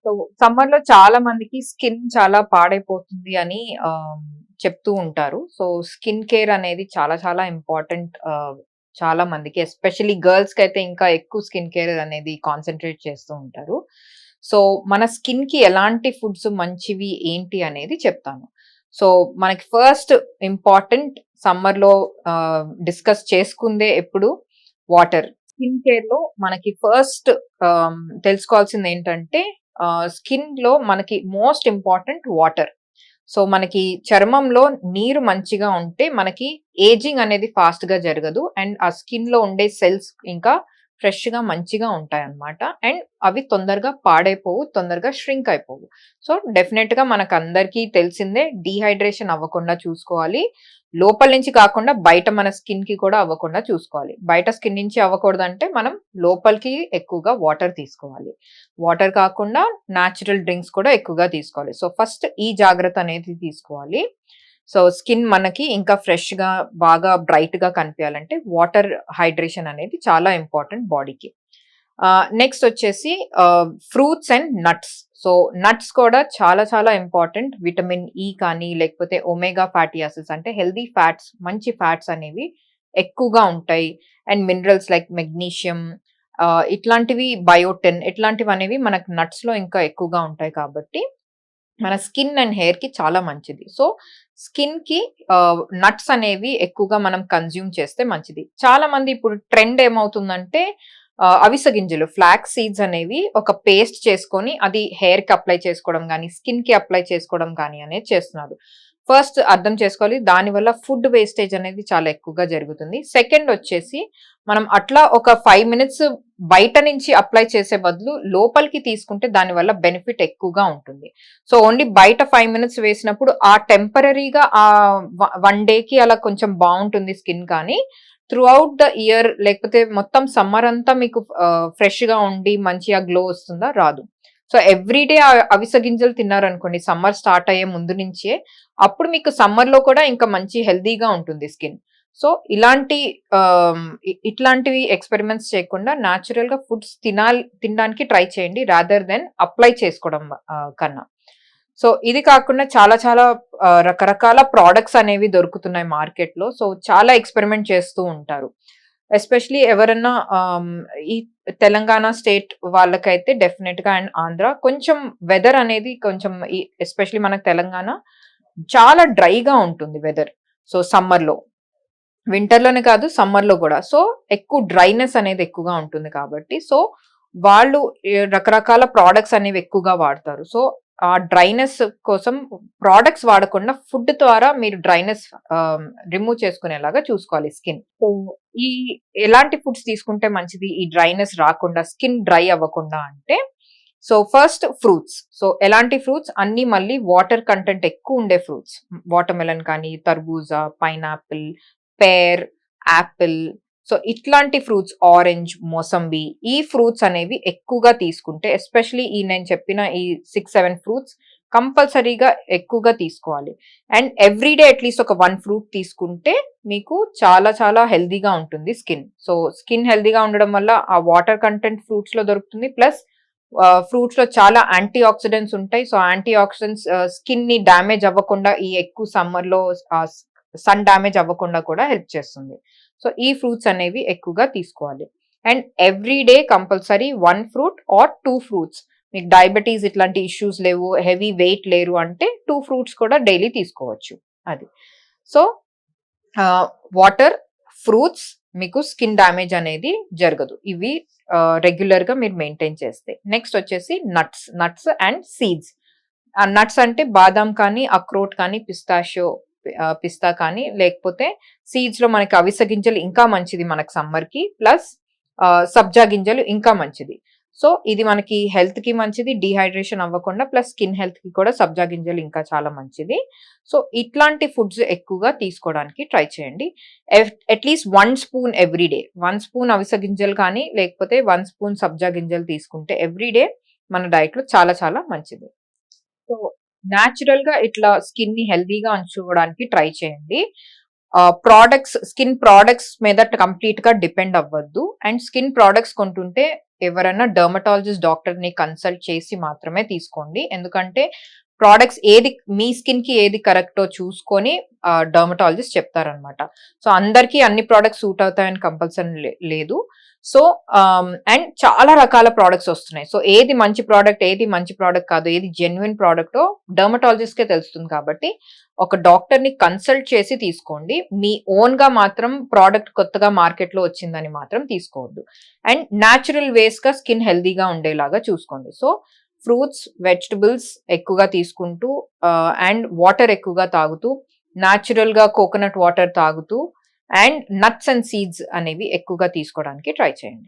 So సమ్మర్‌లో చాలా మందికి స్కిన్ చాలా పాడైపోతుంది అని చెప్తూ ఉంటారు. సో స్కిన్ కేర్ అనేది చాలా చాలా ఇంపార్టెంట్ చాలా మందికి. ఎస్పెషల్లీ గర్ల్స్‌కైతే ఇంకా ఎక్కువ స్కిన్ కేర్ అనేది కాన్సంట్రేట్ చేస్తూ ఉంటారు. సో మన స్కిన్‌కి ఎలాంటి ఫుడ్స్ మంచివి ఏంటి అనేది చెప్తాను. సో మనకి ఫస్ట్ ఇంపార్టెంట్ సమ్మర్‌లో డిస్కస్ చేసుకుందే ఎప్పుడు వాటర్. స్కిన్ కేర్‌లో మనకి ఫస్ట్ తెలుసుకోవాల్సిందేంటంటే స్కిన్‌లో మనకి మోస్ట్ ఇంపార్టెంట్ వాటర్. సో, మనకి చర్మంలో నీరు మంచిగా ఉంటే మనకి ఏజింగ్ అనేది ఫాస్ట్‌గా జరగదు. అండ్ ఆ స్కిన్‌లో ఉండే సెల్స్ ఇంకా ఫ్రెష్‌గా మంచిగా ఉంటాయన్నమాట. అండ్ అవి తొందరగా పాడైపోవు. తొందరగా ష్రింక్ అయిపోవు. సో, డెఫినెట్‌గా మనకందరికీ తెలిసిందే డీహైడ్రేషన్ అవ్వకుండా చూసుకోవాలి. లోపల నుంచి కాకుండా బయట మన స్కిన్‌కి కూడా అవ్వకుండా చూసుకోవాలి. బయట స్కిన్ నుంచి అవ్వకూడదంటే మనం లోపలికి ఎక్కువగా వాటర్ తీసుకోవాలి. వాటర్ కాకుండా నేచురల్ డ్రింక్స్ కూడా ఎక్కువగా తీసుకోవాలి. సో, ఫస్ట్ ఈ జాగ్రత్త అనేది తీసుకోవాలి. సో, స్కిన్ మనకి ఇంకా ఫ్రెష్‌గా బాగా బ్రైట్‌గా కనిపియాలంటే వాటర్ హైడ్రేషన్ అనేది చాలా ఇంపార్టెంట్ బాడీకి. నెక్స్ట్ వచ్చేసి fruits and nuts. So, nuts కూడా చాలా చాలా ఇంపార్టెంట్. విటమిన్ ఇ కానీ, లేకపోతే ఒమేగా ఫ్యాటీ యాసిడ్స్ అంటే హెల్తీ ఫ్యాట్స్, మంచి ఫ్యాట్స్ అనేవి ఎక్కువగా ఉంటాయి. అండ్ మినరల్స్ లైక్ మెగ్నీషియం ఇట్లాంటివి బయోటిన్ ఇట్లాంటివనేవి మనకు నట్స్‌లో ఇంకా ఎక్కువగా ఉంటాయి కాబట్టి, మన స్కిన్ అండ్ హెయిర్‌కి చాలా మంచిది. సో, స్కిన్‌కి నట్స్ అనేవి ఎక్కువగా మనం కన్జ్యూమ్ చేస్తే మంచిది. చాలా మంది ఇప్పుడు ట్రెండ్ ఏమవుతుందంటే అవిసె గింజలు ఫ్లాక్స్ సీడ్స్ అనేవి ఒక పేస్ట్ చేసుకొని అది హెయిర్‌కి అప్లై చేసుకోవడం గానీ, స్కిన్‌కి అప్లై చేసుకోవడం గానీ అనేది చేస్తున్నారు. ఫస్ట్ అర్థం చేసుకోవాలి దానివల్ల ఫుడ్ వేస్టేజ్ అనేది చాలా ఎక్కువగా జరుగుతుంది. సెకండ్ వచ్చేసి మనం అట్లా ఒక 5 మినిట్స్ బయట నుంచి అప్లై చేసే బదులు లోపలికి తీసుకుంటే దానివల్ల బెనిఫిట్ ఎక్కువగా ఉంటుంది. సో, ఓన్లీ బయట 5 మినిట్స్ వేసినప్పుడు ఆ టెంపరరీగా 1 డేకి అలా కొంచెం బావుంటుంది స్కిన్ కానీ, త్రూఔట్ ద ఇయర్ లేకపోతే మొత్తం సమ్మర్ అంతా మీకు ఫ్రెష్‌గా ఉండి మంచిగా గ్లో వస్తుందా? రాదు. సో, ఎవ్రీ డే అవిసె గింజలు తిన్నారనుకోండి సమ్మర్ స్టార్ట్ అయ్యే ముందు నుంచే, అప్పుడు మీకు సమ్మర్‌లో కూడా ఇంకా మంచి హెల్తీగా ఉంటుంది స్కిన్. సో, ఇలాంటి ఇట్లాంటివి ఎక్స్‌పెరిమెంట్స్ చేయకుండా నేచురల్‌గా ఫుడ్స్ తినడానికి ట్రై చేయండి. రాదర్ దెన్ అప్లై చేసుకోవడం కన్నా. సో, ఇది కాకుండా చాలా చాలా రకరకాల ప్రొడక్ట్స్ అనేవి దొరుకుతున్నాయి మార్కెట్‌లో. సో, చాలా ఎక్స్‌పెరిమెంట్ చేస్తూ ఉంటారు. ఎస్పెషల్లీ ఎవరన్నా ఈ తెలంగాణ స్టేట్ వాళ్ళకైతే డెఫినిట్‌గా అండ్ ఆంధ్ర కొంచెం వెదర్ అనేది కొంచెం ఎస్పెషల్లీ మనకు తెలంగాణ చాలా డ్రైగా ఉంటుంది వెదర్. సో, సమ్మర్‌లో. వింటర్‌లోనే కాదు సమ్మర్‌లో గూడా. సో, ఎక్కువ డ్రైనెస్ అనేది ఎక్కువగా ఉంటుంది కాబట్టి, సో, వాళ్ళు రకరకాల ప్రొడక్ట్స్ అనేవి ఎక్కువగా వాడతారు. సో, ఆ డ్రైనెస్ కోసం ప్రొడక్ట్స్ వాడకుండా ఫుడ్ ద్వారా మీరు డ్రైనెస్ ఆహ్, రిమూవ్ చేసుకునేలాగా చూసుకోవాలి స్కిన్. సో, ఈ ఎలాంటి ఫుడ్స్ తీసుకుంటే మంచిది ఈ డ్రైనెస్ రాకుండా, స్కిన్ డ్రై అవ్వకుండా అంటే, సో, ఫస్ట్ ఫ్రూట్స్. సో, ఎలాంటి ఫ్రూట్స్ అన్నీ మళ్ళీ వాటర్ కంటెంట్ ఎక్కువుండే ఫ్రూట్స్. వాటర్‌మెలన్ కానీ, తర్బూజా, పైనాపిల్, పేర్, యాపిల్ సో, ఇట్లాంటి ఫ్రూట్స్ ఆరెంజ్, మోసంబి ఈ ఫ్రూట్స్ అనేవి ఎక్కువగా తీసుకుంటే ఎస్పెషల్లీ ఈ నేను చెప్పిన ఈ 6, 7 ఫ్రూట్స్ కంపల్సరీగా ఎక్కువగా తీసుకోవాలి. అండ్ ఎవ్రీ డే అట్‌లీస్ట్ ఒక 1 ఫ్రూట్ తీసుకుంటే మీకు చాలా చాలా హెల్తీగా ఉంటుంది స్కిన్. సో, స్కిన్ హెల్తీగా ఉండడం వల్ల ఆ వాటర్ కంటెంట్ ఫ్రూట్స్‌లో దొరుకుతుంది. ప్లస్ ఫ్రూట్స్‌లో చాలా యాంటీ ఆక్సిడెంట్స్ ఉంటాయి. సో, యాంటీ ఆక్సిడెంట్స్ స్కిన్‌ని డ్యామేజ్ అవ్వకుండా ఈ ఎక్కువ సమ్మర్‌లో ఆహ్, సన్ డ్యామేజ్ అవ్వకుండా కూడా హెల్ప్ చేస్తుంది. సో, ఈ ఫ్రూట్స్ అనేవి ఎక్కువగా తీసుకోవాలి. And every day compulsory 1 fruit or 2 fruits. మీకు డయాబెటిస్ ఇట్లాంటి ఇష్యూస్ లేవు, హెవీ వెయిట్ లేరు అంటే 2 ఫ్రూట్స్ కూడా డైలీ తీసుకోవచ్చు. అది. సో, వాటర్, ఫ్రూట్స్ మీకు స్కిన్ డ్యామేజ్ అనేది జరగదు. ఇవి రెగ్యులర్‌గా మీరు మెయింటైన్ చేస్తే. నెక్స్ట్ వచ్చేసి నట్స్ అండ్ సీడ్స్. నట్స్ అంటే బాదాం కానీ, అక్రోట్ కానీ, పిస్తా కానీ లేకపోతే సీడ్స్‌లో మనకి అవిసె గింజలు ఇంకా మంచిది మనకు సమ్మర్‌కి. ప్లస్ సబ్జా గింజలు ఇంకా మంచిది. సో, ఇది మనకి హెల్త్‌కి మంచిది. డీహైడ్రేషన్ అవ్వకుండా ప్లస్ స్కిన్ హెల్త్‌కి కూడా సబ్జా గింజలు ఇంకా చాలా మంచిది. సో, ఇట్లాంటి ఫుడ్స్ ఎక్కువగా తీసుకోవడానికి ట్రై చేయండి. At least 1 spoon every day. 1 spoon అవిసె గింజలు కానీ, లేకపోతే 1 స్పూన్ సబ్జా గింజలు తీసుకుంటే ఎవ్రీ డే మన డైట్‌లో చాలా చాలా మంచిది. సో, నేచురల్‌గా ఇట్లా స్కిన్‌ని హెల్తీగా ఉంచుకోవడానికి ట్రై చేయండి. స్కిన్ ప్రొడక్ట్స్ మీద కంప్లీట్ గా డిపెండ్ అవ్వద్దు. అండ్ స్కిన్ ప్రొడక్ట్స్ కొంటుంటే ఎవరైనా డర్మటాలజిస్ట్ డాక్టర్ ని కన్సల్ట్ చేసి మాత్రమే తీసుకోండి. ఎందుకంటే ప్రొడక్ట్స్ మీ స్కిన్ కి ఏది కరెక్టో చూసుకొని డర్మటాలజిస్ట్ చెప్తారనమాట. సో అందరికీ అన్ని ప్రొడక్ట్స్ సూట్ అవుతాయని కంపల్సరీ లేదు. సో అండ్ చాలా రకాల ప్రొడక్ట్స్ వస్తున్నాయి. సో ఏది మంచి ప్రోడక్ట్, ఏది మంచి ప్రోడక్ట్ కాదు, ఏది జెన్యున్ ప్రోడక్టో డర్మటాలజిస్ట్ కే తెలుస్తుంది కాబట్టి ఒక డాక్టర్ ని కన్సల్ట్ చేసి తీసుకోండి. మీ ఓన్ గా మాత్రం ప్రోడక్ట్ కొత్తగా మార్కెట్ లో వచ్చిందని మాత్రం తీసుకోవద్దు. అండ్ న్యాచురల్ వేస్ గా స్కిన్ హెల్దీగా ఉండేలాగా చూసుకోండి. సో ఫ్రూట్స్, వెజిటబుల్స్ ఎక్కువగా తీసుకుంటూ అండ్ వాటర్ ఎక్కువగా తాగుతూ, న్యాచురల్ గా కోకోనట్ వాటర్ తాగుతూ అండ్ నట్స్ అండ్ సీడ్స్ అనేవి ఎక్కువగా తీసుకోవడానికి ట్రై చేయండి.